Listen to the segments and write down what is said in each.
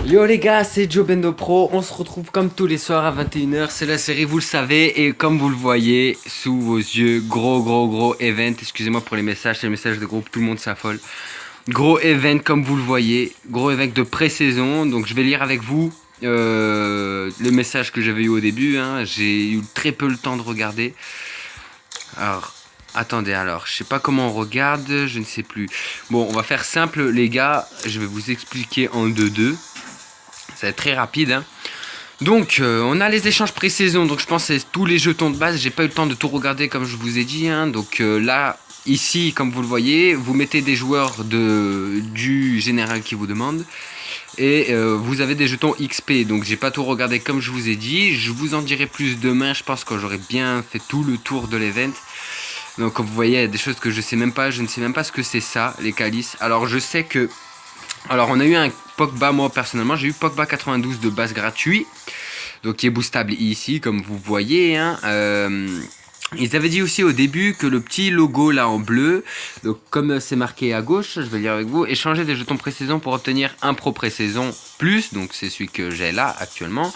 Yo les gars, c'est Joe Bendo Pro, on se retrouve comme tous les soirs à 21h, c'est la série, vous le savez, et comme vous le voyez, sous vos yeux, gros event, excusez-moi pour les messages, c'est le message de groupe, tout le monde s'affole. Gros event comme vous le voyez, gros event de pré-saison, donc je vais lire avec vous le message que j'avais eu au début, hein. J'ai eu très peu le temps de regarder. Alors, attendez, alors, je sais pas comment on regarde, je ne sais plus. Bon, on va faire simple les gars, je vais vous expliquer en 2-2. Ça va être très rapide, hein. Donc on a les échanges pré-saison, donc je pense que c'est tous les jetons de base. J'ai pas eu le temps de tout regarder comme je vous ai dit, hein. Donc là, ici, comme vous le voyez, vous mettez des joueurs du général qui vous demande. Et vous avez des jetons XP, donc j'ai pas tout regardé comme je vous ai dit. Je vous en dirai plus demain, je pense que j'aurai bien fait tout le tour de l'event. Donc comme vous voyez, il y a des choses que je sais même pas, je ne sais même pas ce que c'est ça, les calices. Alors je sais que... Alors on a eu un Pogba, moi personnellement j'ai eu Pogba 92 de base gratuit, donc qui est boostable ici comme vous voyez, hein. Ils avaient dit aussi au début que le petit logo là en bleu, donc comme c'est marqué à gauche, je vais lire avec vous, échanger des jetons pré-saison pour obtenir un pro pré-saison plus, donc c'est celui que j'ai là actuellement.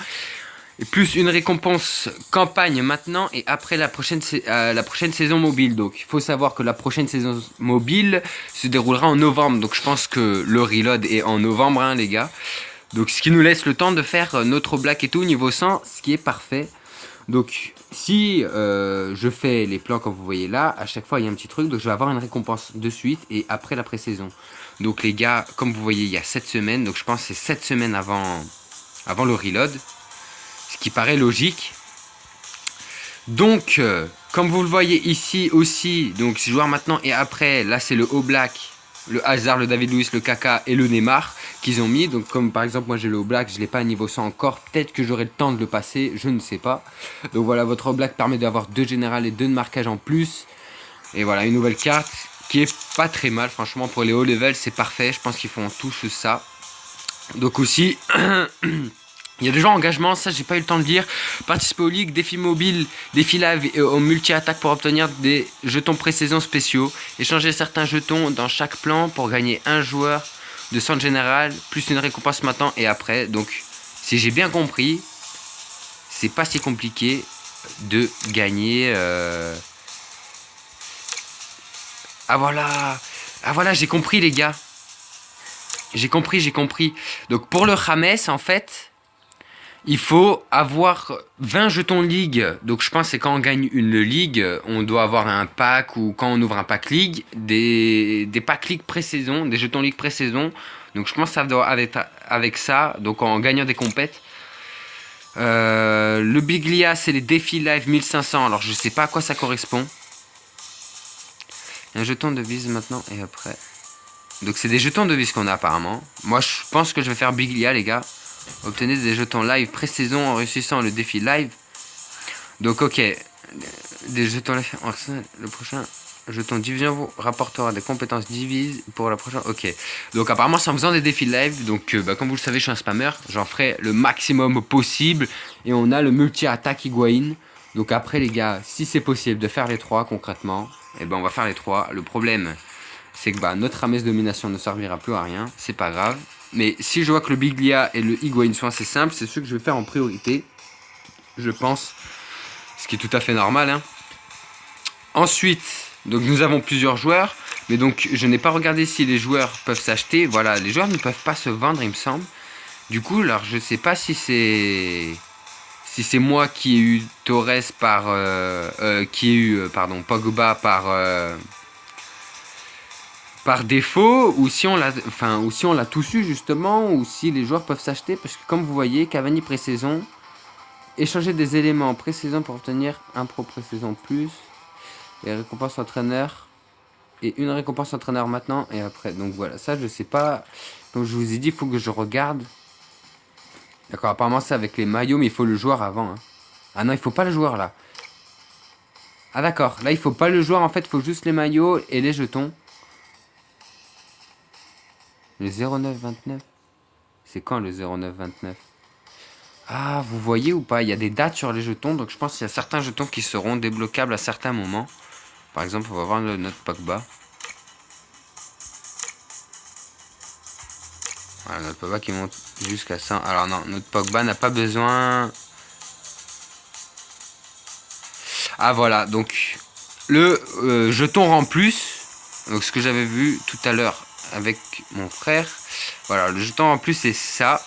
Et plus une récompense campagne maintenant et après la prochaine saison mobile. Donc il faut savoir que la prochaine saison mobile se déroulera en novembre. Donc je pense que le reload est en novembre, hein, les gars. Donc ce qui nous laisse le temps de faire notre black et tout niveau 100, ce qui est parfait. Donc si je fais les plans comme vous voyez là, à chaque fois il y a un petit truc. Donc je vais avoir une récompense de suite et après la pré-saison. Donc les gars, comme vous voyez il y a 7 semaines. Donc je pense que c'est 7 semaines avant le reload. Ce qui paraît logique. Donc, comme vous le voyez ici aussi, donc joueur maintenant et après, là c'est le Oblak, le Hazard, le David Luiz, le Kaka et le Neymar qu'ils ont mis. Donc comme par exemple moi j'ai le Oblak, je ne l'ai pas à niveau 100 encore, peut-être que j'aurai le temps de le passer, je ne sais pas. Donc voilà, votre Oblak permet d'avoir 2 générales et 2 de marquage en plus. Et voilà, une nouvelle carte qui est pas très mal, franchement pour les hauts levels c'est parfait, je pense qu'ils font tous ça. Donc aussi... Il y a des joueurs engagement, ça j'ai pas eu le temps de lire. Participer aux ligues, défis mobiles, défis live et aux multi-attaques pour obtenir des jetons pré-saison spéciaux. Échanger certains jetons dans chaque plan pour gagner un joueur de centre général, plus une récompense maintenant et après. Donc si j'ai bien compris, c'est pas si compliqué de gagner. Ah voilà, j'ai compris les gars. J'ai compris. Donc pour le James en fait... Il faut avoir 20 jetons ligue. Donc je pense que c'est quand on gagne une ligue, on doit avoir un pack ou quand on ouvre un pack ligue, des packs ligue pré-saison, des jetons ligue pré-saison. Donc je pense que ça doit être avec ça, donc en gagnant des compètes. Le Biglia, c'est les défis live 1500. Alors je sais pas à quoi ça correspond. Un jeton de vise maintenant et après. Donc c'est des jetons de vise qu'on a apparemment. Moi je pense que je vais faire Biglia les gars. Obtenez des jetons live pré-saison en réussissant le défi live. Donc ok, des jetons live. Le prochain jeton division vous rapportera des compétences divises pour la prochaine. Ok, donc apparemment c'est en faisant des défis live. Donc comme vous le savez je suis un spammer. J'en ferai le maximum possible. Et on a le multi-attaque Higuain. Donc après les gars, si c'est possible de faire les 3 concrètement, et ben on va faire les 3. Le problème c'est que notre Rames domination ne servira plus à rien. C'est pas grave. Mais si je vois que le Biglia et le Higuain sont assez simples, c'est ceux que je vais faire en priorité. Je pense. Ce qui est tout à fait normal, hein. Ensuite, donc nous avons plusieurs joueurs. Mais donc je n'ai pas regardé si les joueurs peuvent s'acheter. Voilà, les joueurs ne peuvent pas se vendre il me semble. Du coup, alors je sais pas si c'est... Si c'est moi qui ai eu Torres par... Pogba par défaut, ou si on l'a tous eu justement, ou si les joueurs peuvent s'acheter, parce que comme vous voyez, Cavani pré-saison, échanger des éléments pré-saison pour obtenir un pro pré-saison plus, et récompense entraîneur, et une récompense entraîneur maintenant et après. Donc voilà, ça je sais pas, comme je vous ai dit, il faut que je regarde. D'accord, apparemment c'est avec les maillots, mais il faut le joueur avant, hein. Ah non, il faut pas le joueur là. Ah d'accord, là il faut pas le joueur, en fait il faut juste les maillots et les jetons. Le 0929. C'est quand le 0929? Ah, vous voyez ou pas? Il y a des dates sur les jetons, donc je pense qu'il y a certains jetons qui seront débloquables à certains moments. Par exemple, on va voir notre Pogba. Voilà, notre Pogba qui monte jusqu'à 100. Alors non, notre Pogba n'a pas besoin... Ah voilà, donc le jeton rend plus. Donc ce que j'avais vu tout à l'heure avec mon frère. Voilà, le jeton en plus c'est ça.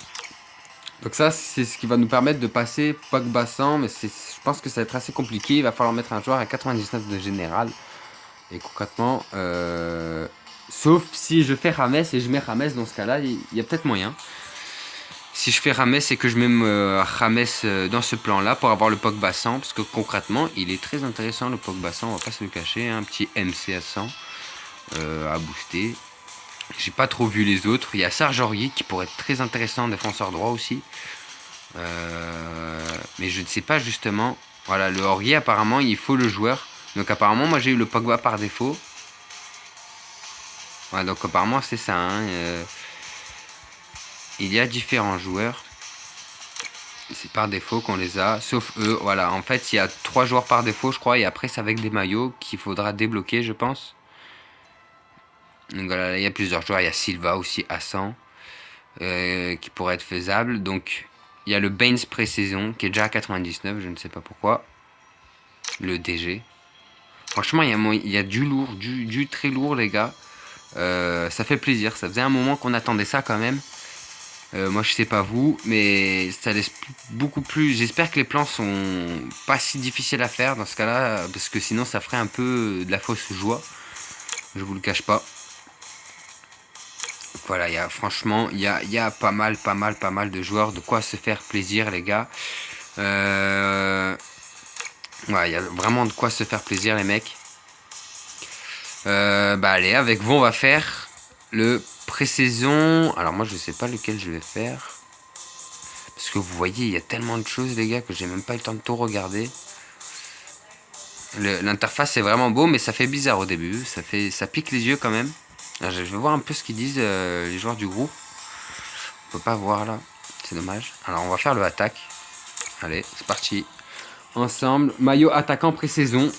Donc ça c'est ce qui va nous permettre de passer Pogba 100. Mais je pense que ça va être assez compliqué. Il va falloir mettre un joueur à 99 de général. Et concrètement, sauf si je fais Rames et je mets Rames dans ce cas-là, il y a peut-être moyen. Si je fais Rames et que je mets Rames dans ce plan-là pour avoir le Pogba 100, parce que concrètement, il est très intéressant le Pogba 100, on va pas se le cacher, un petit MC à 100 à booster. J'ai pas trop vu les autres. Il y a Serge Aurier qui pourrait être très intéressant, défenseur droit aussi. Mais je ne sais pas justement. Voilà, le Aurier apparemment il faut le joueur. Donc apparemment moi j'ai eu le Pogba par défaut. Ouais, donc apparemment c'est ça. Hein, il y a différents joueurs. C'est par défaut qu'on les a, sauf eux. Voilà, en fait il y a 3 joueurs par défaut je crois. Et après c'est avec des maillots qu'il faudra débloquer je pense. Donc voilà, il y a plusieurs joueurs. Il y a Silva aussi à 100 qui pourrait être faisable. Donc il y a le Baines pré-saison qui est déjà à 99, je ne sais pas pourquoi. Le DG. Franchement, il y a du lourd, du très lourd, les gars. Ça fait plaisir. Ça faisait un moment qu'on attendait ça quand même. Moi, je sais pas vous, mais ça laisse beaucoup plus. J'espère que les plans sont pas si difficiles à faire dans ce cas-là, parce que sinon, ça ferait un peu de la fausse joie. Je vous le cache pas. Voilà, franchement, il y a pas mal de joueurs, de quoi se faire plaisir, les gars. Ouais, il y a vraiment de quoi se faire plaisir, les mecs. Bah allez, avec vous, on va faire le pré-saison. Alors moi, je sais pas lequel je vais faire. Parce que vous voyez, il y a tellement de choses, les gars, que j'ai même pas eu le temps de tout regarder. L'interface est vraiment beau, mais ça fait bizarre au début. Ça pique les yeux quand même. Alors, je vais voir un peu ce qu'ils disent les joueurs du groupe. On peut pas voir là. C'est dommage. Alors on va faire le attaque. Allez, c'est parti. Ensemble, maillot attaquant pré-saison.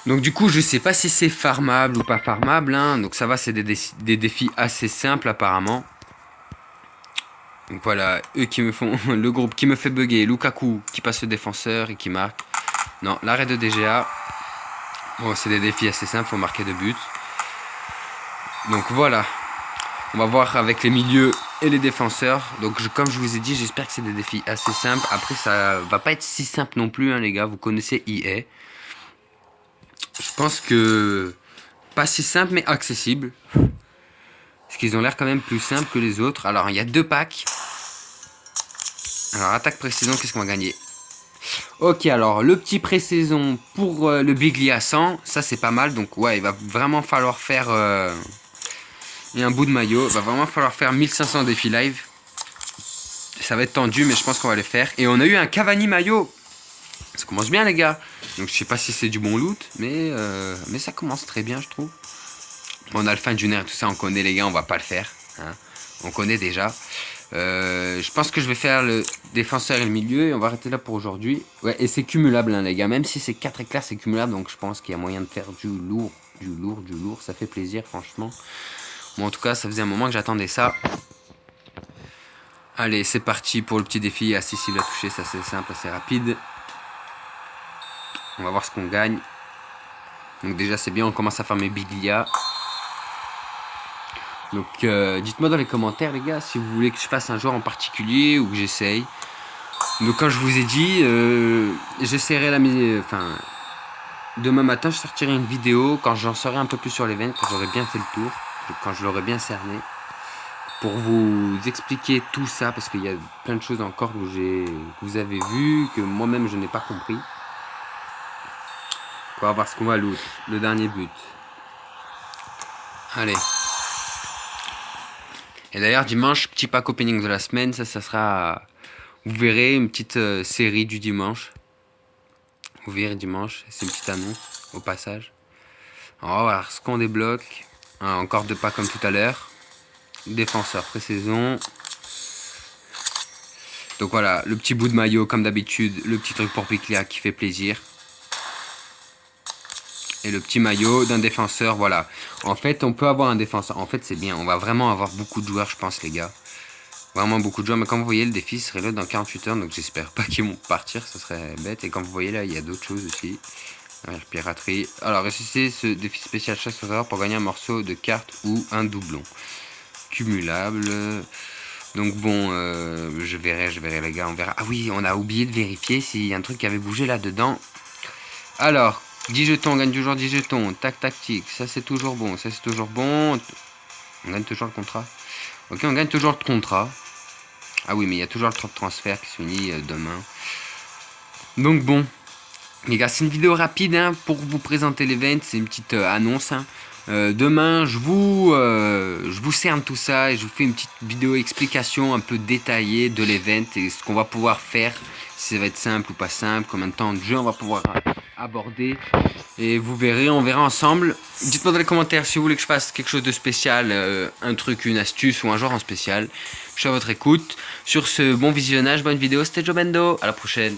Donc du coup, je sais pas si c'est farmable ou pas farmable. Hein. Donc ça va, c'est des défis assez simples apparemment. Donc voilà, eux qui me font... Le groupe qui me fait bugger. Lukaku qui passe le défenseur et qui marque. Non, l'arrêt de DGA. Bon, c'est des défis assez simples, faut marquer 2 buts. Donc voilà. On va voir avec les milieux et les défenseurs. Donc comme je vous ai dit, j'espère que c'est des défis assez simples. Après, ça va pas être si simple non plus, hein, les gars. Vous connaissez EA. Je pense que pas si simple mais accessible. Parce qu'ils ont l'air quand même plus simples que les autres. Alors il y a 2 packs. Alors attaque pré-saison, qu'est-ce qu'on va gagner? Ok, alors le petit pré-saison pour le Biglia 100. Ça c'est pas mal. Donc ouais, il va vraiment falloir faire et un bout de maillot. Il va vraiment falloir faire 1500 défis live. Ça va être tendu mais je pense qu'on va les faire. Et on a eu un Cavani maillot. Ça commence bien les gars. Donc je sais pas si c'est du bon loot, mais ça commence très bien je trouve. Bon, on a le fin Junior et tout ça, on connaît les gars, on va pas le faire. Hein. On connaît déjà. Je pense que je vais faire le défenseur et le milieu et on va arrêter là pour aujourd'hui. Ouais, et c'est cumulable hein, les gars, même si c'est 4 éclairs c'est cumulable, donc je pense qu'il y a moyen de faire du lourd, ça fait plaisir franchement. Bon en tout cas ça faisait un moment que j'attendais ça. Allez c'est parti pour le petit défi, assez cible à toucher, ça c'est simple, assez rapide. On va voir ce qu'on gagne. Donc déjà c'est bien, on commence à farmer Biglia. Donc dites-moi dans les commentaires les gars si vous voulez que je fasse un joueur en particulier ou que j'essaye. Donc comme je vous ai dit, j'essaierai demain matin je sortirai une vidéo quand j'en saurai un peu plus sur l'event, quand j'aurai bien fait le tour, quand je l'aurai bien cerné. Pour vous expliquer tout ça, parce qu'il y a plein de choses encore que vous avez vu, que moi-même je n'ai pas compris. On va voir ce qu'on va loot, le dernier but. Allez. Et d'ailleurs dimanche, petit pack opening de la semaine, ça sera, vous verrez une petite série du dimanche. Vous verrez dimanche, c'est une petite annonce au passage. On va voir ce qu'on débloque. Encore 2 packs comme tout à l'heure. Défenseur pré-saison. Donc voilà, le petit bout de maillot comme d'habitude, le petit truc pour Biglia qui fait plaisir. Et le petit maillot d'un défenseur, voilà. En fait, on peut avoir un défenseur. En fait, c'est bien. On va vraiment avoir beaucoup de joueurs, je pense, les gars. Vraiment beaucoup de joueurs. Mais comme vous voyez, le défi serait là dans 48 heures. Donc, j'espère pas qu'ils vont partir. Ce serait bête. Et comme vous voyez là, il y a d'autres choses aussi. Piraterie. Alors, réussissez ce défi spécial chasseur pour gagner un morceau de carte ou un doublon. Cumulable. Donc, bon, je verrai, les gars. On verra. Ah oui, on a oublié de vérifier s'il y a un truc qui avait bougé là-dedans. Alors, 10 jetons, on gagne toujours 10 jetons. Tac, tactique, ça c'est toujours bon. Ça c'est toujours bon. On gagne toujours le contrat. Ok, on gagne toujours le contrat. Ah oui, mais il y a toujours le transfert qui se finit demain. Donc bon, les gars, c'est une vidéo rapide hein, pour vous présenter l'event. C'est une petite annonce. Hein. Demain, je vous cerne tout ça et je vous fais une petite vidéo explication un peu détaillée de l'event et ce qu'on va pouvoir faire. Si ça va être simple ou pas simple, combien de temps de jeu on va pouvoir aborder. Et vous verrez, on verra ensemble. Dites-moi dans les commentaires si vous voulez que je fasse quelque chose de spécial, un truc, une astuce ou un genre en spécial. Je suis à votre écoute. Sur ce, bon visionnage, bonne vidéo, c'était Joe Bendo. À la prochaine.